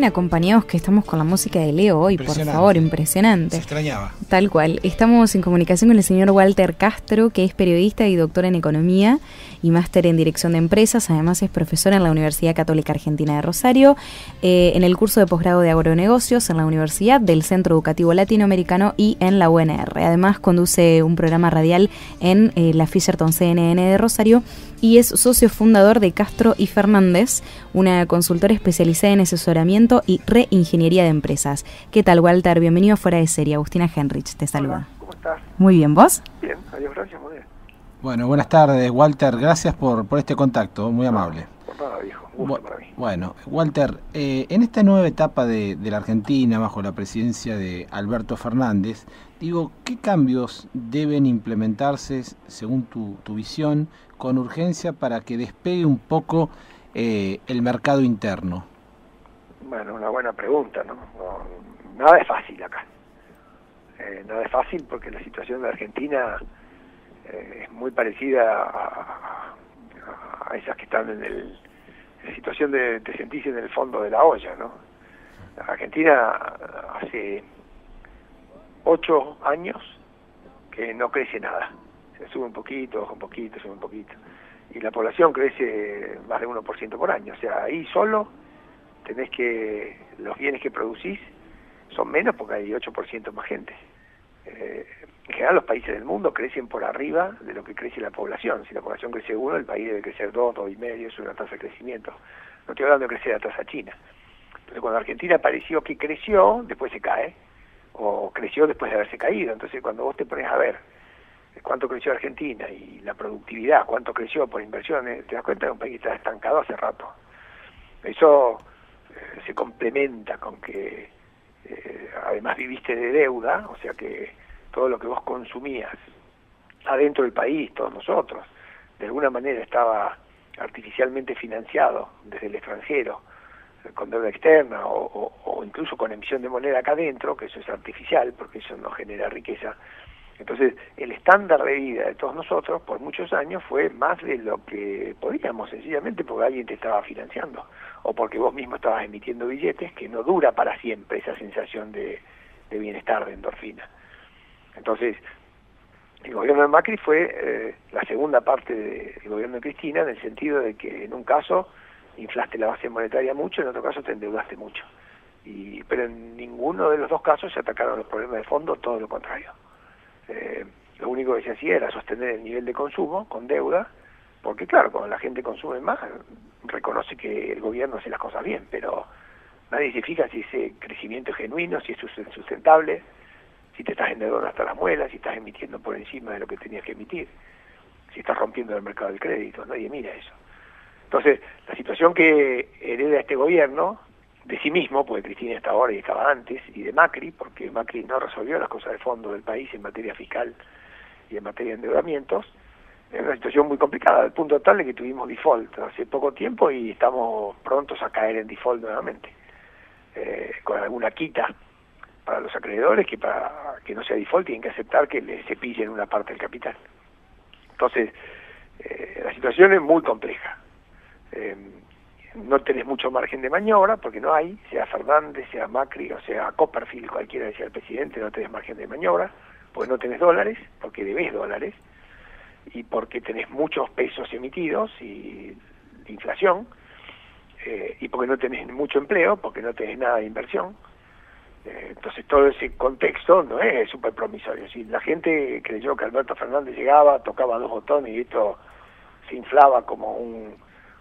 bien acompañados que estamos con la música de Leo hoy, por favor, impresionante. Se extrañaba. Tal cual. Estamos en comunicación con el señor Walter Castro, que es periodista y doctor en Economía y máster en Dirección de Empresas. Además es profesor en la Universidad Católica Argentina de Rosario, en el curso de posgrado de Agronegocios en la Universidad del Centro Educativo Latinoamericano y en la UNR. Además conduce un programa radial en la Fisherton CNN de Rosario y es socio fundador de Castro y Fernández, una consultora especializada en asesoramiento y reingeniería de empresas. ¿Qué tal, Walter? Bienvenido a Fuera de Serie. Agustina Henrich te saluda. Hola, ¿cómo estás? Muy bien, ¿vos? Bien, adiós, gracias, muy bien. Bueno, buenas tardes, Walter. Gracias por este contacto, muy amable. Por nada, viejo, un gusto para mí. Bueno, Walter, en esta nueva etapa de la Argentina, bajo la presidencia de Alberto Fernández, digo, ¿qué cambios deben implementarse, según tu visión, con urgencia para que despegue un poco el mercado interno? Bueno, una buena pregunta, ¿no? Nada es fácil acá. Nada es fácil porque la situación de Argentina es muy parecida a esas que están en la situación de sentirse en el fondo de la olla, ¿no? Argentina hace 8 años que no crece nada. Se sube un poquito, baja un poquito, sube un poquito. Y la población crece más de 1% por año. O sea, ahí solo tenés que, los bienes que producís son menos porque hay 8% más gente. En general los países del mundo crecen por arriba de lo que crece la población. Si la población crece 1, el país debe crecer 2, 2,5, es una tasa de crecimiento. No estoy hablando de crecer la tasa china. Entonces cuando Argentina pareció que creció, después se cae, o creció después de haberse caído. Entonces cuando vos te pones a ver cuánto creció Argentina y la productividad, cuánto creció por inversiones, te das cuenta de un país que está estancado hace rato. Eso se complementa con que además viviste de deuda, o sea que todo lo que vos consumías adentro del país, todos nosotros, de alguna manera estaba artificialmente financiado desde el extranjero, con deuda externa o incluso con emisión de moneda acá adentro, que eso es artificial porque eso no genera riqueza. Entonces, el estándar de vida de todos nosotros por muchos años fue más de lo que podíamos, sencillamente porque alguien te estaba financiando o porque vos mismo estabas emitiendo billetes, que no dura para siempre esa sensación de bienestar, de endorfina. Entonces, el gobierno de Macri fue la segunda parte del gobierno de Cristina, en el sentido de que en un caso inflaste la base monetaria mucho, en otro caso te endeudaste mucho. Pero en ninguno de los dos casos se atacaron los problemas de fondo, todo lo contrario. Lo único que se hacía era sostener el nivel de consumo con deuda, porque claro, cuando la gente consume más, reconoce que el gobierno hace las cosas bien, pero nadie se fija si ese crecimiento es genuino, si es sustentable, si te estás endeudando hasta las muelas, si estás emitiendo por encima de lo que tenías que emitir, si estás rompiendo el mercado del crédito, nadie mira eso. Entonces, la situación que hereda este gobierno, de sí mismo, porque Cristina está ahora y estaba antes, y de Macri, porque Macri no resolvió las cosas de fondo del país en materia fiscal y en materia de endeudamientos, es una situación muy complicada, al punto tal de que tuvimos default hace poco tiempo y estamos prontos a caer en default nuevamente, con alguna quita para los acreedores que para que no sea default tienen que aceptar que les cepillen una parte del capital. Entonces, la situación es muy compleja. No tenés mucho margen de maniobra, porque no hay, sea Fernández, sea Macri, o sea Copperfield, cualquiera que sea el presidente, no tenés margen de maniobra, porque no tenés dólares, porque debés dólares, y porque tenés muchos pesos emitidos y inflación, y porque no tenés mucho empleo, porque no tenés nada de inversión. Entonces todo ese contexto no es súper promisorio. Si la gente creyó que Alberto Fernández llegaba, tocaba 2 botones y esto se inflaba como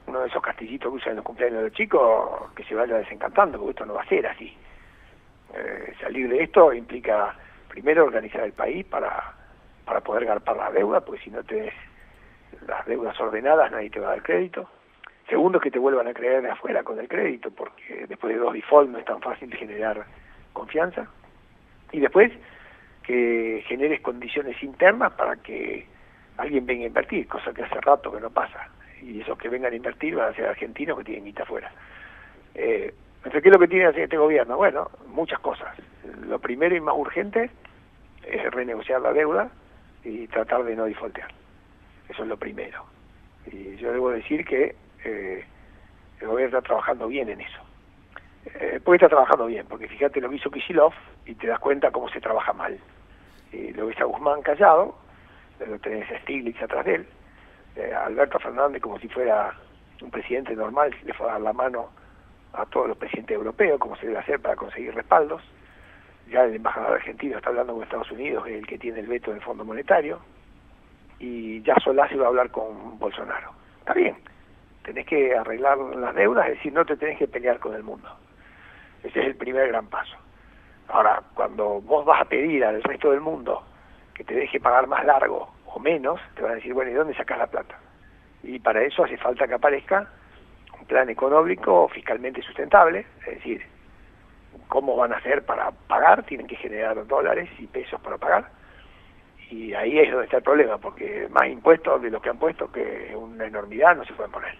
uno de esos castillitos que usan en los cumpleaños de los chicos, que se vaya desencantando, porque esto no va a ser así. Salir de esto implica primero organizar el país para poder garpar la deuda, porque si no tenés las deudas ordenadas nadie te va a dar crédito. Segundo, que te vuelvan a creer de afuera con el crédito, porque después de 2 default no es tan fácil generar confianza. Y después, que generes condiciones internas para que alguien venga a invertir, cosa que hace rato que no pasa. Y esos que vengan a invertir van a ser argentinos que tienen guita afuera. Entonces, ¿qué es lo que tiene que hacer este gobierno? Bueno, muchas cosas. Lo primero y más urgente es renegociar la deuda y tratar de no defaultear. Eso es lo primero. Y yo debo decir que el gobierno está trabajando bien en eso. Porque está trabajando bien, porque fíjate lo que hizo Kicillof y te das cuenta cómo se trabaja mal. Lo ves a Guzmán callado, lo tenés a Stiglitz atrás de él, a Alberto Fernández como si fuera un presidente normal, le fue a dar la mano a todos los presidentes europeos, como se debe hacer para conseguir respaldos. Ya el embajador argentino está hablando con Estados Unidos, que es el que tiene el veto del Fondo Monetario, y ya Solá se va a hablar con Bolsonaro. Está bien, tenés que arreglar las deudas, es decir, no te tenés que pelear con el mundo. Ese es el primer gran paso. Ahora, cuando vos vas a pedir al resto del mundo que te deje pagar más largo o menos, te van a decir, bueno, ¿y dónde sacás la plata? Y para eso hace falta que aparezca un plan económico fiscalmente sustentable, es decir, ¿cómo van a hacer para pagar? Tienen que generar dólares y pesos para pagar. Y ahí es donde está el problema, porque más impuestos de los que han puesto, que una enormidad, no se pueden poner.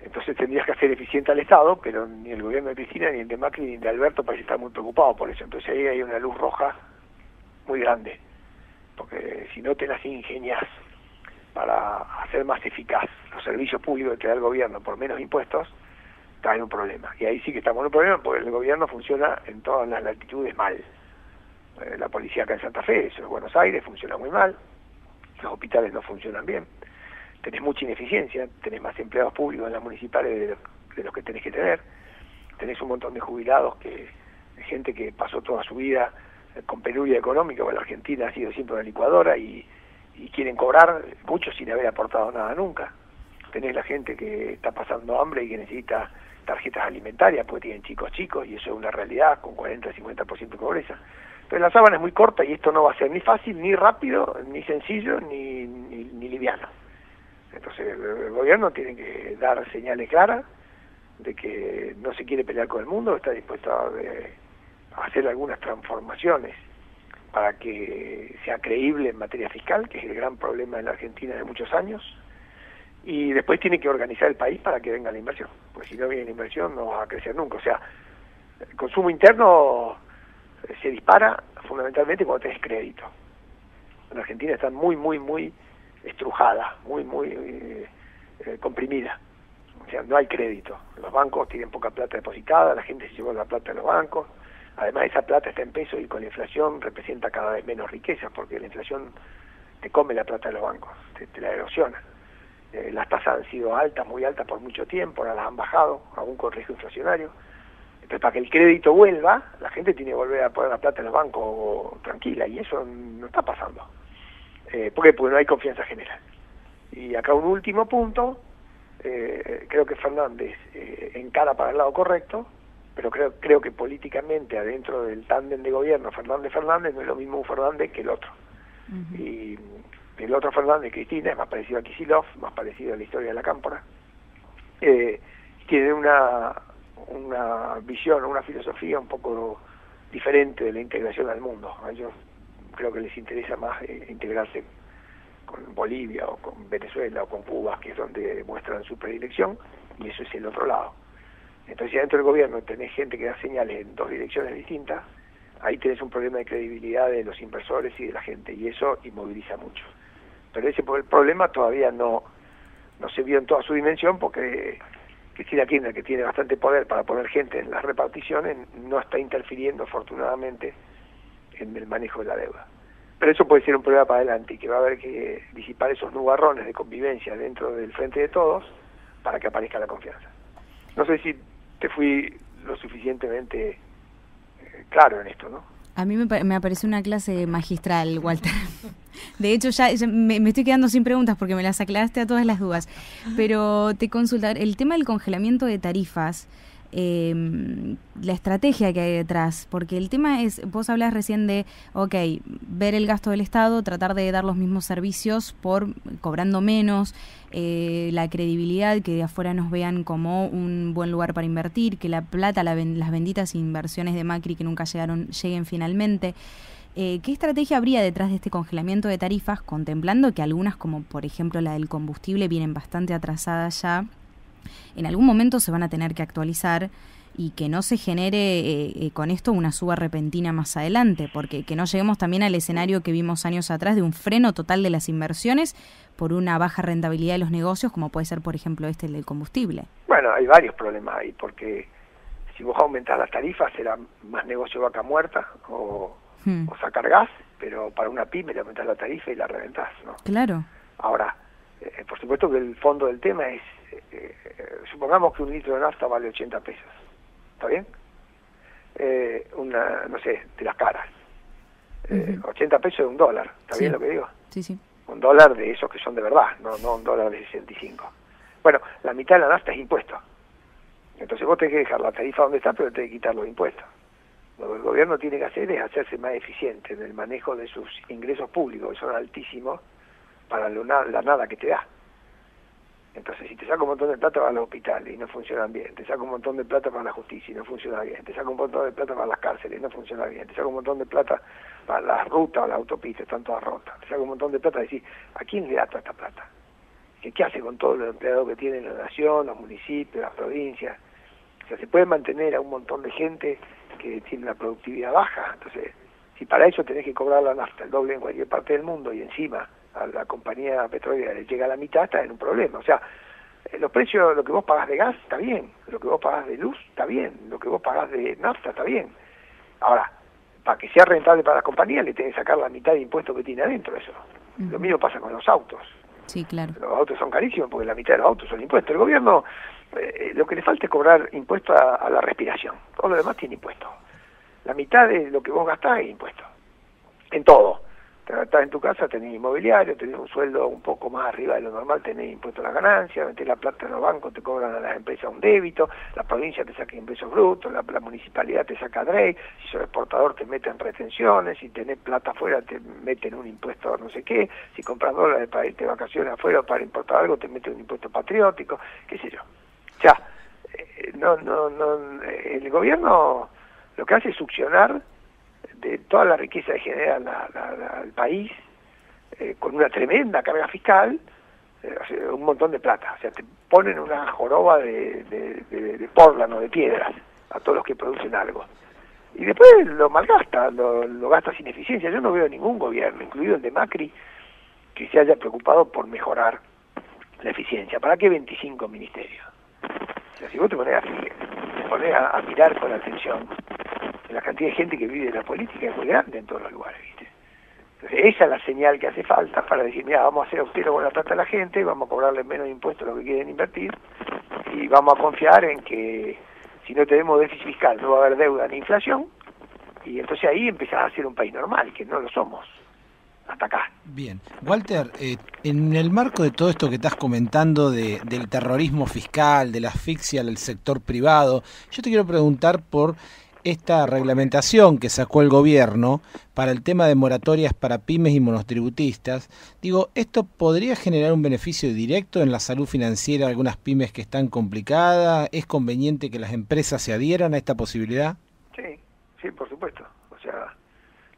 Entonces tendrías que hacer eficiente al Estado, pero ni el gobierno de Cristina, ni el de Macri, ni el de Alberto parece estar muy preocupado por eso. Entonces ahí hay una luz roja muy grande, porque si no te las ingenias para hacer más eficaz los servicios públicos que te da el gobierno por menos impuestos, está en un problema. Y ahí sí que estamos en un problema, porque el gobierno funciona en todas las latitudes mal. La policía acá en Santa Fe, eso en Buenos Aires, funciona muy mal, los hospitales no funcionan bien, tenés mucha ineficiencia, tenés más empleados públicos en las municipales de los que tenés que tener, tenés un montón de jubilados, de gente que pasó toda su vida con penuria económica, porque la Argentina ha sido siempre una licuadora y quieren cobrar, muchos sin haber aportado nada nunca. Tenés la gente que está pasando hambre y que necesita tarjetas alimentarias porque tienen chicos y eso es una realidad con 40-50% de pobreza. Pero la sábana es muy corta y esto no va a ser ni fácil, ni rápido, ni sencillo, ni liviano. Entonces el gobierno tiene que dar señales claras de que no se quiere pelear con el mundo, está dispuesto a hacer algunas transformaciones para que sea creíble en materia fiscal, que es el gran problema en la Argentina de muchos años, y después tiene que organizar el país para que venga la inversión, porque si no viene la inversión no va a crecer nunca. O sea, el consumo interno se dispara fundamentalmente cuando tenés crédito. La Argentina está muy estrujada, muy comprimida. O sea, no hay crédito. Los bancos tienen poca plata depositada, la gente se llevó la plata de los bancos. Además, esa plata está en pesos y con la inflación representa cada vez menos riqueza, porque la inflación te come la plata de los bancos, te la erosiona. Las tasas han sido altas, muy altas por mucho tiempo, ahora las han bajado, aún con riesgo inflacionario. Entonces, para que el crédito vuelva, la gente tiene que volver a poner la plata en los bancos tranquila, y eso no está pasando. ¿Por qué? Porque no hay confianza general. Y acá un último punto, creo que Fernández encara para el lado correcto, pero creo que políticamente adentro del tándem de gobierno Fernández no es lo mismo un Fernández que el otro. Uh-huh. Y el otro Fernández, Cristina, es más parecido a Kicillof, más parecido a la historia de la Cámpora. Tiene una visión, una filosofía un poco diferente de la integración al mundo. A ellos creo que les interesa más integrarse con Bolivia o con Venezuela o con Cuba, que es donde muestran su predilección, y eso es el otro lado. Entonces, si dentro del gobierno tenés gente que da señales en dos direcciones distintas, ahí tenés un problema de credibilidad de los inversores y de la gente, y eso inmoviliza mucho. Pero ese problema todavía no se vio en toda su dimensión, porque Cristina Kirchner, que tiene bastante poder para poner gente en las reparticiones, no está interfiriendo afortunadamente en el manejo de la deuda. Pero eso puede ser un problema para adelante, y que va a haber que disipar esos nubarrones de convivencia dentro del frente de todos para que aparezca la confianza. No sé si te fui lo suficientemente claro en esto, ¿no? A mí me apareció una clase magistral, Walter. De hecho, ya me estoy quedando sin preguntas porque me las aclaraste a todas las dudas. Pero te consultar, el tema del congelamiento de tarifas, la estrategia que hay detrás, porque el tema es, vos hablás recién de, ver el gasto del Estado, tratar de dar los mismos servicios cobrando menos, la credibilidad, que de afuera nos vean como un buen lugar para invertir, que la plata, las benditas inversiones de Macri que nunca lleguen finalmente. ¿Qué estrategia habría detrás de este congelamiento de tarifas, contemplando que algunas, como por ejemplo la del combustible, vienen bastante atrasadas ya? En algún momento se van a tener que actualizar, y que no se genere con esto una suba repentina más adelante, porque que no lleguemos también al escenario que vimos años atrás de un freno total de las inversiones por una baja rentabilidad de los negocios, como puede ser, por ejemplo, el del combustible. Bueno, hay varios problemas ahí, porque si vos aumentás las tarifas será más negocio vaca muerta o sacar gas, pero para una pyme le aumentás la tarifa y la reventás, ¿no? Claro. Ahora, por supuesto que el fondo del tema es, supongamos que un litro de nafta vale 80 pesos, ¿está bien? No sé, de las caras. 80 pesos de $1, ¿está bien lo que digo? Sí, sí. $1 de esos que son de verdad, no $1 de 65. Bueno, la mitad de la nafta es impuesto. Entonces vos tenés que dejar la tarifa donde está, pero tenés que quitar los impuestos. Lo que el gobierno tiene que hacer es hacerse más eficiente en el manejo de sus ingresos públicos, que son altísimos, para la nada que te da. Entonces, si te saca un montón de plata para los hospitales y no funcionan bien, te saca un montón de plata para la justicia y no funciona bien, te saca un montón de plata para las cárceles y no funciona bien, te saca un montón de plata para las rutas o las autopistas, están todas rotas, te saca un montón de plata, decir, ¿a quién le da toda esta plata? ¿Qué hace con todos los empleados que tiene la nación, los municipios, las provincias? O sea, se puede mantener a un montón de gente que tiene una productividad baja. Entonces, si para eso tenés que cobrar la nafta el doble en cualquier parte del mundo y encima a la compañía petrolera le llega a la mitad, está en un problema. O sea, los precios, lo que vos pagás de gas está bien, lo que vos pagás de luz está bien, lo que vos pagás de nafta está bien. Ahora, para que sea rentable para las compañías le tenés que sacar la mitad de impuestos que tiene adentro eso. Lo mismo pasa con los autos. Sí, claro. Los autos son carísimos porque la mitad de los autos son impuestos. El gobierno, lo que le falta es cobrar impuestos a la respiración. Todo lo demás tiene impuestos. La mitad de lo que vos gastás es impuesto. En todo. Te gastás en tu casa, tenés inmobiliario, tenés un sueldo un poco más arriba de lo normal, tenés impuesto a la ganancia, metés la plata en los bancos, te cobran a las empresas un débito, la provincia te saca impuestos brutos, la municipalidad te saca DREI, si sos exportador te meten retenciones, si tenés plata afuera te meten un impuesto no sé qué, si compras dólares para irte de vacaciones afuera o para importar algo te meten un impuesto patriótico, qué sé yo. O sea, el gobierno lo que hace es succionar de toda la riqueza que genera el país, con una tremenda carga fiscal, o sea, un montón de plata. O sea, te ponen una joroba de pórlano, de piedras, a todos los que producen algo. Y después lo malgasta, lo gasta sin eficiencia. Yo no veo ningún gobierno, incluido el de Macri, que se haya preocupado por mejorar la eficiencia. ¿Para qué 25 ministerios? O sea, si vos te pones a mirar con atención, la cantidad de gente que vive de la política es muy grande en todos los lugares, ¿viste? Entonces, esa es la señal que hace falta para decir, mira, vamos a hacer austero con la plata de la gente, vamos a cobrarle menos impuestos a lo que quieren invertir, y vamos a confiar en que si no tenemos déficit fiscal no va a haber deuda ni inflación, y entonces ahí empezás a ser un país normal, que no lo somos hasta acá. Bien. Walter, en el marco de todo esto que estás comentando del terrorismo fiscal, de la asfixia del sector privado, yo te quiero preguntar por esta reglamentación que sacó el gobierno para el tema de moratorias para pymes y monotributistas. Digo, ¿esto podría generar un beneficio directo en la salud financiera de algunas pymes que están complicadas? ¿Es conveniente que las empresas se adhieran a esta posibilidad? Sí, por supuesto. O sea,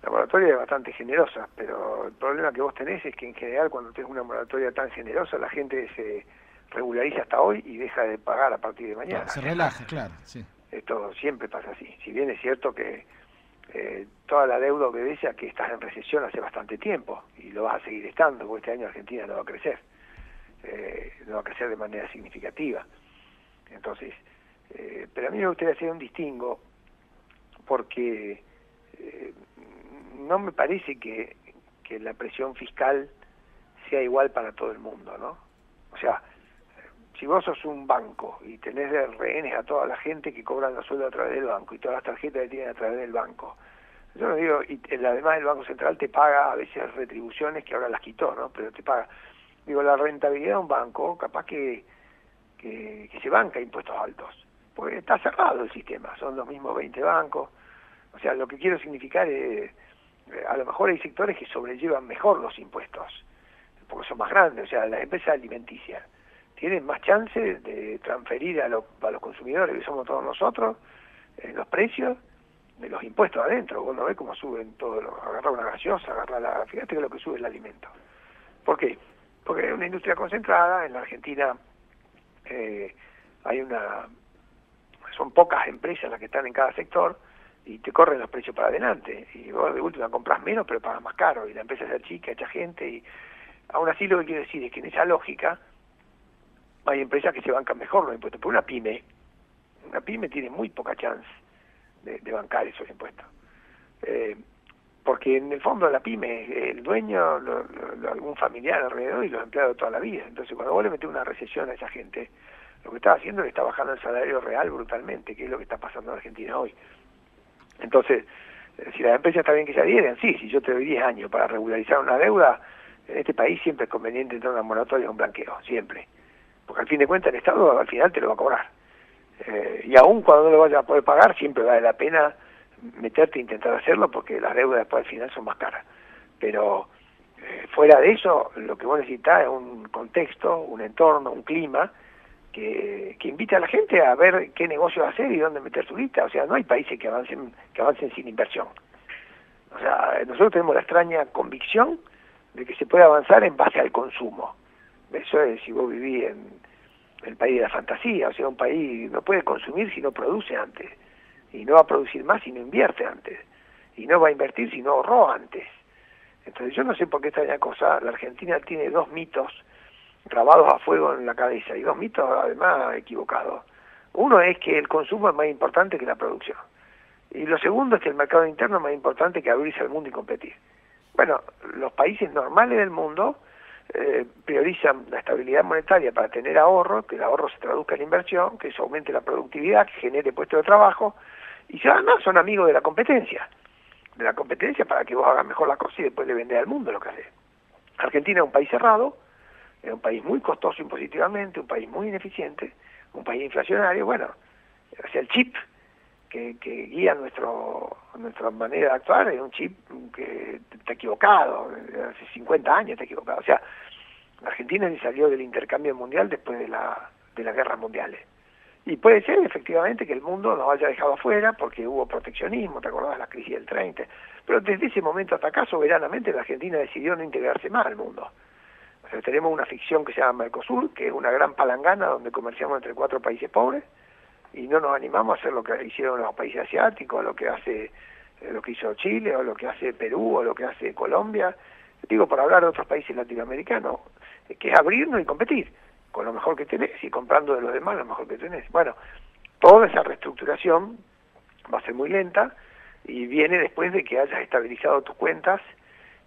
la moratoria es bastante generosa, pero el problema que vos tenés es que en general cuando tenés una moratoria tan generosa la gente se regulariza hasta hoy y deja de pagar a partir de mañana. Se relaja, claro, sí. Esto siempre pasa así. Si bien es cierto que toda la deuda obedece a que estás en recesión hace bastante tiempo y lo vas a seguir estando, porque este año Argentina no va a crecer, no va a crecer de manera significativa. Entonces, pero a mí me gustaría hacer un distingo porque no me parece que la presión fiscal sea igual para todo el mundo, ¿no? O sea, si vos sos un banco y tenés de rehenes a toda la gente que cobran los sueldos a través del banco y todas las tarjetas que tienen a través del banco, yo no digo, y además el Banco Central te paga a veces retribuciones que ahora las quitó, ¿no? Pero te paga. Digo, la rentabilidad de un banco capaz que se banca impuestos altos, porque está cerrado el sistema, son los mismos 20 bancos. O sea, lo que quiero significar es, a lo mejor hay sectores que sobrellevan mejor los impuestos, porque son más grandes, o sea, las empresas alimenticias tienen más chance de transferir a los consumidores, que somos todos nosotros, los precios de los impuestos adentro. Vos no ves cómo suben todos agarrar una gaseosa, fíjate que lo que sube es el alimento. ¿Por qué? Porque es una industria concentrada. En la Argentina son pocas empresas las que están en cada sector y te corren los precios para adelante. Y vos de última compras menos, pero pagas más caro. Y la empresa se achica, echa gente. Y aún así lo que quiero decir es que en esa lógica hay empresas que se bancan mejor los impuestos. Por una pyme Una pyme tiene muy poca chance de bancar esos impuestos. Porque en el fondo la pyme es el dueño, algún familiar alrededor y los empleados de toda la vida. Entonces cuando vos le metés una recesión a esa gente, lo que está haciendo es que está bajando el salario real brutalmente, que es lo que está pasando en Argentina hoy. Entonces, si las empresas está bien que se adhieren, sí, si yo te doy 10 años para regularizar una deuda, en este país siempre es conveniente entrar a una moratoria o un blanqueo, siempre. Porque al fin de cuentas el Estado al final te lo va a cobrar. Y aún cuando no lo vayas a poder pagar, siempre vale la pena meterte e intentar hacerlo, porque las deudas después al final son más caras. Pero fuera de eso, lo que vos necesitas es un contexto, un entorno, un clima que invite a la gente a ver qué negocio hacer y dónde meter su guita. O sea, no hay países que avancen sin inversión. O sea, nosotros tenemos la extraña convicción de que se puede avanzar en base al consumo. Eso es si vos vivís en el país de la fantasía. O sea, un país no puede consumir si no produce antes. Y no va a producir más si no invierte antes. Y no va a invertir si no ahorró antes. Entonces yo no sé por qué extraña cosa. La Argentina tiene 2 mitos grabados a fuego en la cabeza, y 2 mitos además equivocados. Uno es que el consumo es más importante que la producción. Y lo segundo es que el mercado interno es más importante que abrirse al mundo y competir. Bueno, los países normales del mundo priorizan la estabilidad monetaria para tener ahorro, que el ahorro se traduzca en inversión, que eso aumente la productividad, que genere puestos de trabajo, y además son amigos de la competencia para que vos hagas mejor la cosa y después le vendés al mundo lo que haces. Argentina es un país cerrado, es un país muy costoso impositivamente, un país muy ineficiente, un país inflacionario. Bueno, o sea, el chip que guía nuestra manera de actuar es un chip que está equivocado, hace 50 años está equivocado. O sea, la Argentina se salió del intercambio mundial después de las guerras mundiales. Y puede ser efectivamente que el mundo nos haya dejado afuera porque hubo proteccionismo, te acordás de la crisis del 30, pero desde ese momento hasta acá, soberanamente, la Argentina decidió no integrarse más al mundo. O sea, tenemos una ficción que se llama Mercosur, que es una gran palangana donde comerciamos entre 4 países pobres, y no nos animamos a hacer lo que hicieron los países asiáticos, lo que hizo Chile, o lo que hace Perú, o lo que hace Colombia, digo por hablar de otros países latinoamericanos, que es abrirnos y competir con lo mejor que tenés y comprando de los demás lo mejor que tenés. Bueno, toda esa reestructuración va a ser muy lenta y viene después de que hayas estabilizado tus cuentas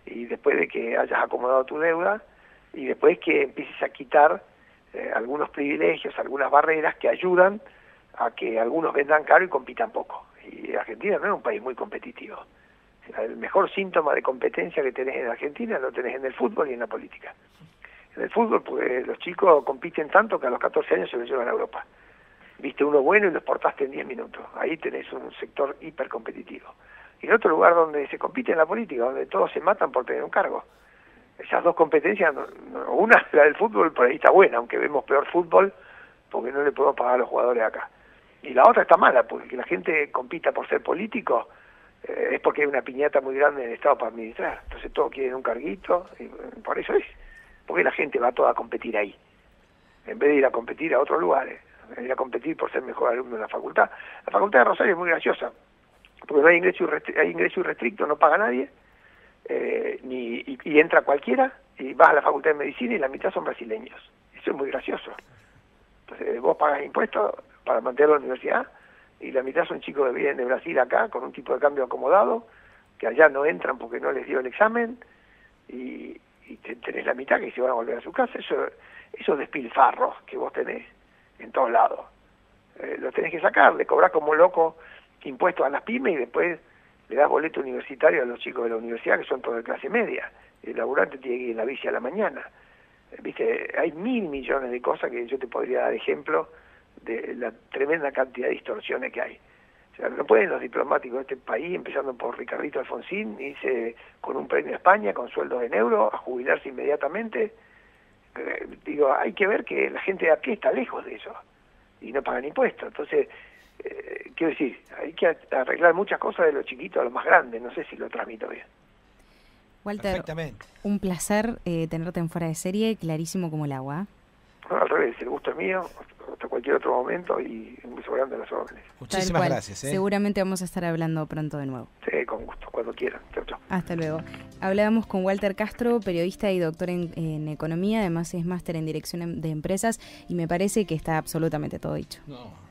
y después de que hayas acomodado tu deuda y después que empieces a quitar algunos privilegios, algunas barreras que ayudan a que algunos vendan caro y compitan poco. Y Argentina no es un país muy competitivo. O sea, el mejor síntoma de competencia que tenés en Argentina lo tenés en el fútbol y en la política. En el fútbol, pues los chicos compiten tanto que a los 14 años se los llevan a Europa. Viste uno bueno y lo exportaste en 10 minutos. Ahí tenés un sector hipercompetitivo. Y en otro lugar donde se compite en la política, donde todos se matan por tener un cargo. Esas dos competencias, una, la del fútbol, por ahí está buena, aunque vemos peor fútbol porque no le podemos pagar a los jugadores acá. Y la otra está mala, porque que la gente compita por ser político es porque hay una piñata muy grande en el Estado para administrar. Entonces todos quieren un carguito, y por eso es. Porque la gente va toda a competir ahí, en vez de ir a competir a otros lugares, ir a competir por ser mejor alumno en la facultad. La facultad de Rosario es muy graciosa, porque no hay ingreso irrestricto, no paga nadie, y entra cualquiera, y vas a la facultad de medicina y la mitad son brasileños. Eso es muy gracioso. Entonces vos pagas impuestos para mantener la universidad, y la mitad son chicos que vienen de Brasil acá, con un tipo de cambio acomodado, que allá no entran porque no les dio el examen, y tenés la mitad que se van a volver a su casa. Esos despilfarros que vos tenés en todos lados, los tenés que sacar, le cobrás como loco impuestos a las pymes y después le das boleto universitario a los chicos de la universidad que son todos de clase media. El laburante tiene que ir en la bici a la mañana. Viste, hay 1.000 millones de cosas que yo te podría dar ejemplo de la tremenda cantidad de distorsiones que hay. O sea, no pueden los diplomáticos de este país, empezando por Ricardito Alfonsín, irse con un premio a España, con sueldos en euros, a jubilarse inmediatamente. Digo, hay que ver que la gente de a pie está lejos de eso y no pagan impuestos. Entonces, quiero decir, hay que arreglar muchas cosas de lo chiquito a lo más grande. No sé si lo transmito bien. Walter, un placer tenerte en Fuera de Serie, clarísimo como el agua. No, al revés, el gusto es mío, hasta cualquier otro momento, y un beso grande a las órdenes. Muchísimas gracias. Seguramente vamos a estar hablando pronto de nuevo. Sí, con gusto, cuando quieran. Chau, chau. Hasta luego. Hablábamos con Walter Castro, periodista y doctor en economía, además es máster en dirección de empresas, y me parece que está absolutamente todo dicho. No.